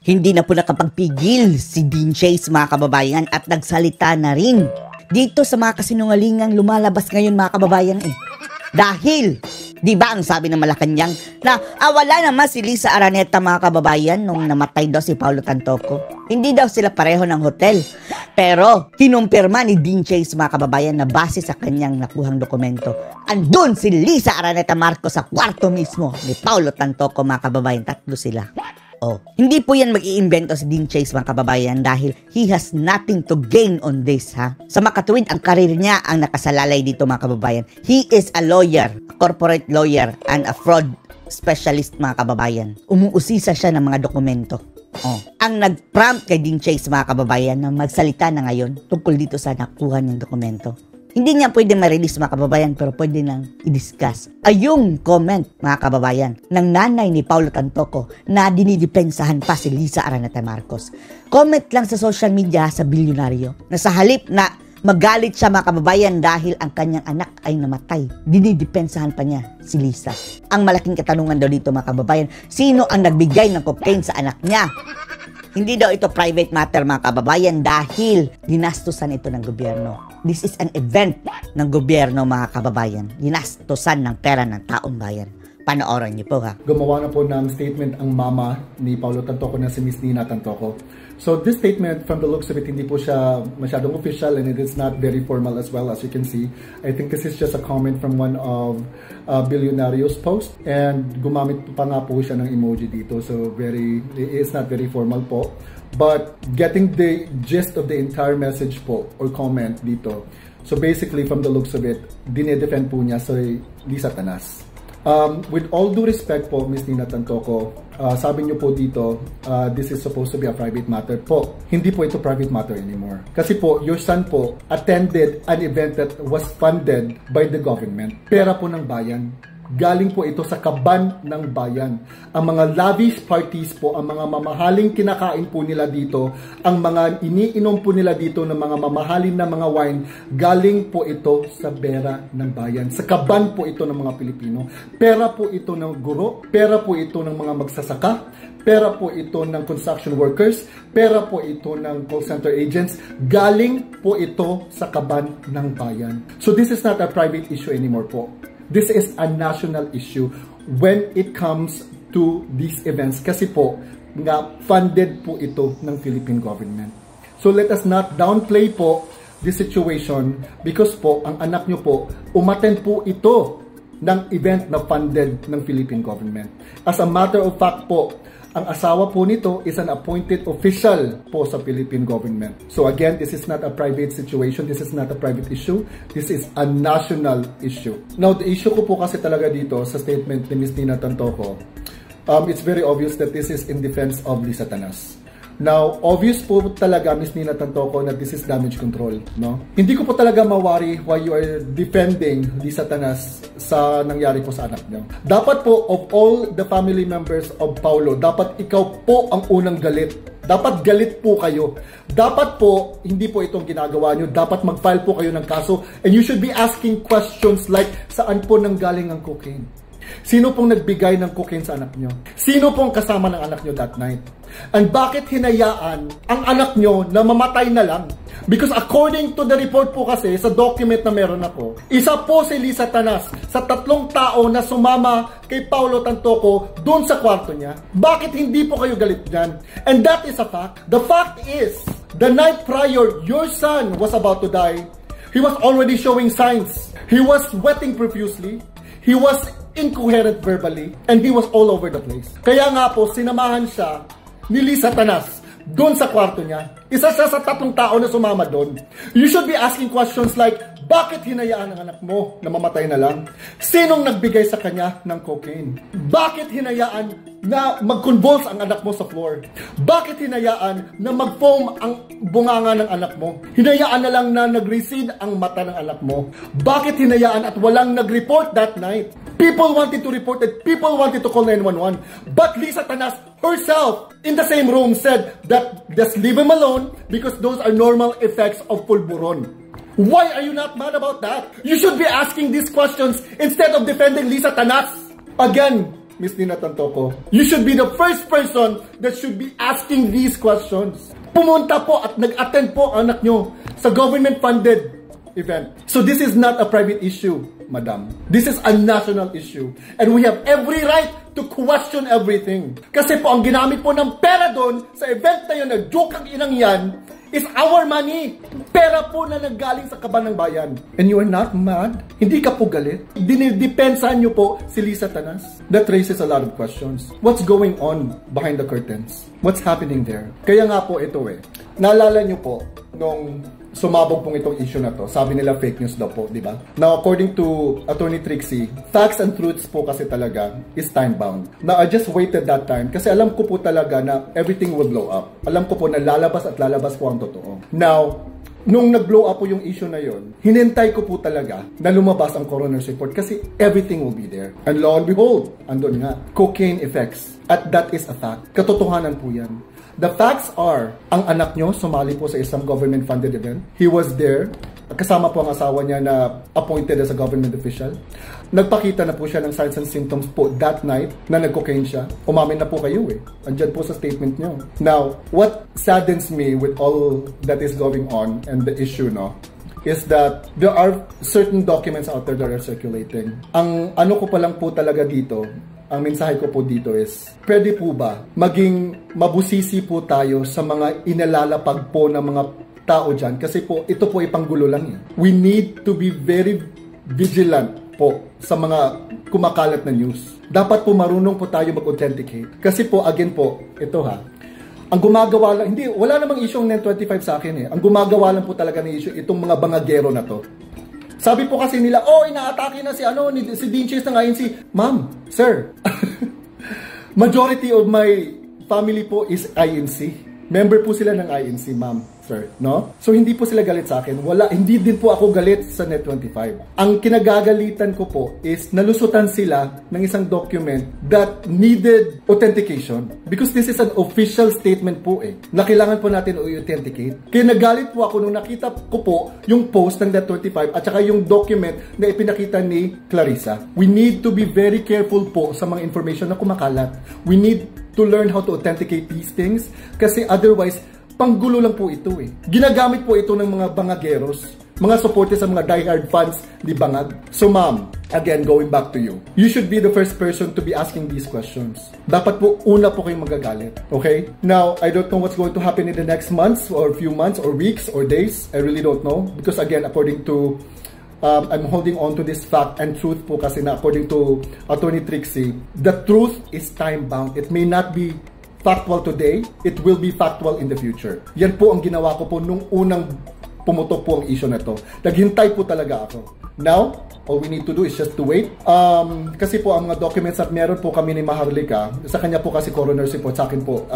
Hindi na po nakapagpigil si Dean Chase mga kababayan at nagsalita na rin dito sa mga kasinungalingang lumalabas ngayon mga kababayan Dahil, di ba ang sabi ng Malacanang na wala naman si Liza Araneta mga kababayan nung namatay daw si Paulo Tantoco. Hindi daw sila pareho ng hotel. Pero, kinumpirma ni Dean Chase mga kababayan na base sa kanyang nakuhang dokumento. Andun si Liza Araneta Marcos sa kwarto mismo ni Paulo Tantoco mga kababayan. Tatlo sila. Hindi po yan mag-iimbento si Dean Chase mga kababayan dahil he has nothing to gain on this Sa makatuwid ang karir niya ang nakasalalay dito mga kababayan. He is a lawyer, a corporate lawyer and a fraud specialist mga kababayan. Umuusisa siya ng mga dokumento. Ang nag-prompt kay Dean Chase mga kababayan na magsalita na ngayon tungkol dito sa nakuha niyang dokumento. Hindi niya pwede ma-release mga kababayan pero pwede nang i-discuss. Yung comment mga kababayan ng nanay ni Paulo Tantoco na dinidepensahan pa si Liza Araneta Marcos. Comment lang sa social media sa bilyonaryo na sa halip na magalit siya mga kababayan dahil ang kanyang anak ay namatay. Dinidepensahan pa niya si Liza. Ang malaking katanungan daw dito mga kababayan, sino ang nagbigay ng cocaine sa anak niya? Hindi daw ito private matter mga kababayan dahil ginastusan ito ng gobyerno. This is an event ng gobyerno mga kababayan. Ginastusan ng pera ng taong bayan. Panoorin niyo po Gumawa na po ng statement ang mama ni Paulo Tantoco na si Miss Nina Tantoco. So this statement, from the looks of it, hindi po siya masyadong official and it is not very formal as well as you can see. I think this is just a comment from one of Billionario's post and gumamit pa nga po siya ng emoji dito. So it's not very formal po. But getting the gist of the entire message po or comment dito. So basically from the looks of it, dinedefend po niya si Liza Tanas. With all due respect po, Miss Nina Tantoco, sabi niyo po dito, this is supposed to be a private matter po. Hindi po ito private matter anymore. Kasi po, your son po attended an event that was funded by the government. Pera po ng bayan. Galing po ito sa kaban ng bayan. Ang mga lavish parties po, ang mga mamahaling kinakain po nila dito, ang mga iniinom po nila dito ng mga mamahalin na mga wine, galing po ito sa pera ng bayan. Sa kaban po ito ng mga Pilipino. Pera po ito ng guro, pera po ito ng mga magsasaka, pera po ito ng construction workers, pera po ito ng call center agents, galing po ito sa kaban ng bayan. So this is not a private issue anymore po. This is a national issue when it comes to these events kasi po nga funded po ito ng Philippine government. So let us not downplay po this situation because po ang anak nyo po umattend po ito ng event na funded ng Philippine government. As a matter of fact po, ang asawa po nito is an appointed official po sa Philippine government. So again, this is not a private situation. This is not a private issue. This is a national issue. Now, the issue ko po kasi talaga dito sa statement ni Ms. Nina Tantoco, it's very obvious that this is in defense of Liza Tanas. Now, obvious po talaga, Ms. Nina Tantoco, na this is damage control, no? Hindi ko po talaga mawari why you are defending Liza Tanas sa nangyari po sa anak niyo. Dapat po, of all the family members of Paulo, dapat ikaw po ang unang galit. Dapat galit po kayo. Dapat po, hindi po itong ginagawa nyo. Dapat mag-file po kayo ng kaso. And you should be asking questions like, saan po nanggaling ang cocaine? Sino pong nagbigay ng cocaine sa anak nyo? Sino pong kasama ng anak nyo that night? And bakit hinayaan ang anak nyo na mamatay na lang? Because according to the report po kasi, sa document na meron ako, isa po si Liza Tanas sa 3 tao na sumama kay Paulo Tantoco doon sa kwarto niya. Bakit hindi po kayo galit dyan? And that is a fact. The fact is, the night prior, your son was about to die. He was already showing signs. He was sweating profusely. He was incoherent verbally. And he was all over the place. Kaya nga po, sinamahan siya ni Liza Tanas doon sa kwarto niya. Isa siya sa 3 tao na sumama doon. You should be asking questions like, bakit hinayaan ang anak mo na mamatay na lang? Sinong nagbigay sa kanya ng cocaine? Bakit hinayaan na mag-convulse ang anak mo sa floor? Bakit hinayaan na mag-foam ang bunganga ng anak mo? Hinayaan na lang na nag-recede ang mata ng anak mo? Bakit hinayaan at walang nag-report that night? People wanted to report it. People wanted to call 911. But Liza Tanas herself in the same room said that just leave him alone because those are normal effects of pulburon. Why are you not mad about that? You should be asking these questions instead of defending Liza Tanas. Again, Miss Nina Tantoco, you should be the first person that should be asking these questions. Pumunta po at nag-attend po ang anak nyo sa government-funded event. So this is not a private issue, madam. This is a national issue. And we have every right to question everything. Kasi po ang ginamit po ng pera doon sa event na yun, nag-joke ang inang yan, is our money. Pera po na nanggaling sa kaban ng bayan. And you are not mad? Hindi ka po galit? Dinidepensahan nyo po si Lisa Tanas? That raises a lot of questions. What's going on behind the curtains? What's happening there? Kaya nga po ito naalala nyo po, nung sumabog pong itong issue na to, sabi nila fake news daw po, di ba? Now, according to Attorney Trixie, facts and truths po kasi talaga is time-bound. Now, I just waited that time kasi alam ko po talaga na everything will blow up. Alam ko po na lalabas at lalabas po ang totoo. Now, nung nag-blow up po yung issue na yon, hinintay ko po talaga na lumabas ang coroner's report kasi everything will be there. And lo and behold, andun nga, cocaine effects. At that is a fact. Katotohanan po yan. The facts are, ang anak nyo sumali po sa isang government-funded event. He was there. Kasama po ang asawa niya na appointed as a government official. Nagpakita na po siya ng signs and symptoms po that night na nag-cocaine siya. Umamin na po kayo Andyan po sa statement nyo. Now, what saddens me with all that is going on and the issue, is that there are certain documents out there that are circulating. Ang ano ko pa lang po talaga dito, ang mensahe ko po dito is, pwede po ba maging mabusisi po tayo sa mga inalalapag po ng mga tao dyan? Kasi po, ito po ipanggulo lang We need to be very vigilant po sa mga kumakalat na news. Dapat po marunong po tayo mag-authenticate. Kasi po, again po, ito ang gumagawa lang, wala namang issue ng 925 sa akin Ang gumagawa lang po talaga ng issue, itong mga bangagero na to. Sabi po kasi nila, inaatake na si Dean Chase ng INC. Ma'am, sir, majority of my family po is INC. Member po sila ng INC, ma'am, sir, So, hindi po sila galit sa akin. Hindi din po ako galit sa Net25. Ang kinagagalitan ko po is nalusutan sila ng isang document that needed authentication. Because this is an official statement po na kailangan po natin i-authenticate. Kaya nagalit po ako nung nakita ko po yung post ng Net25 at saka yung document na ipinakita ni Clarissa. We need to be very careful po sa mga information na kumakalat. We need to learn how to authenticate these things kasi otherwise, panggulo lang po ito Ginagamit po ito ng mga bangageros, mga supporters sa mga diehard fans ni Bangag. So ma'am, again, going back to you, you should be the first person to be asking these questions. Dapat po, una po kayong magagalit. Okay? Now, I don't know what's going to happen in the next months or few months or weeks or days. I really don't know. Because again, according to I'm holding on to this fact and truth po kasi na according to Attorney Trixie, the truth is time-bound. It may not be factual today, it will be factual in the future. Yan po ang ginawa ko po nung unang pumutok po ang issue na to. Naghintay po talaga ako. Now, all we need to do is just to wait. Kasi po ang mga documents at meron po kami ni Maharlika, sa kanya po kasi coroner's report, sa akin po,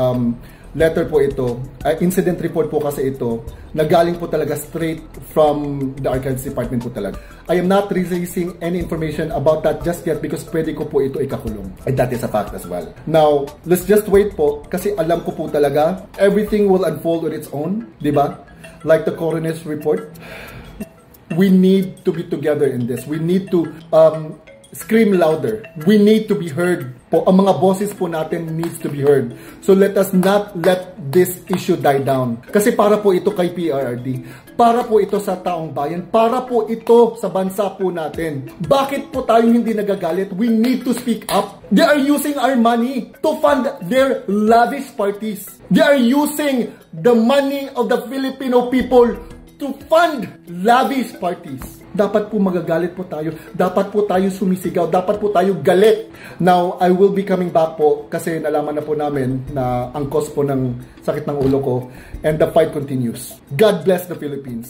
letter po ito, incident report po kasi ito, nagaling po talaga straight from the Archives Department po talaga. I am not releasing any information about that just yet because pwede ko po ito ikakulong. And that is a fact as well. Now, let's just wait po kasi alam ko po talaga, everything will unfold on its own, di ba? Like the coroner's report. We need to be together in this. We need to scream louder. We need to be heard po. Ang mga boses po natin needs to be heard. So let us not let this issue die down. Kasi para po ito kay PRRD. Para po ito sa taong bayan. Para po ito sa bansa po natin. Bakit po tayo hindi nagagalit? We need to speak up. They are using our money to fund their lavish parties. They are using the money of the Filipino people to fund lavish parties. Dapat po magagalit po tayo. Dapat po tayo sumisigaw. Dapat po tayo galit. Now, I will be coming back po kasi nalaman na po namin na ang cause po ng sakit ng ulo ko and the fight continues. God bless the Philippines.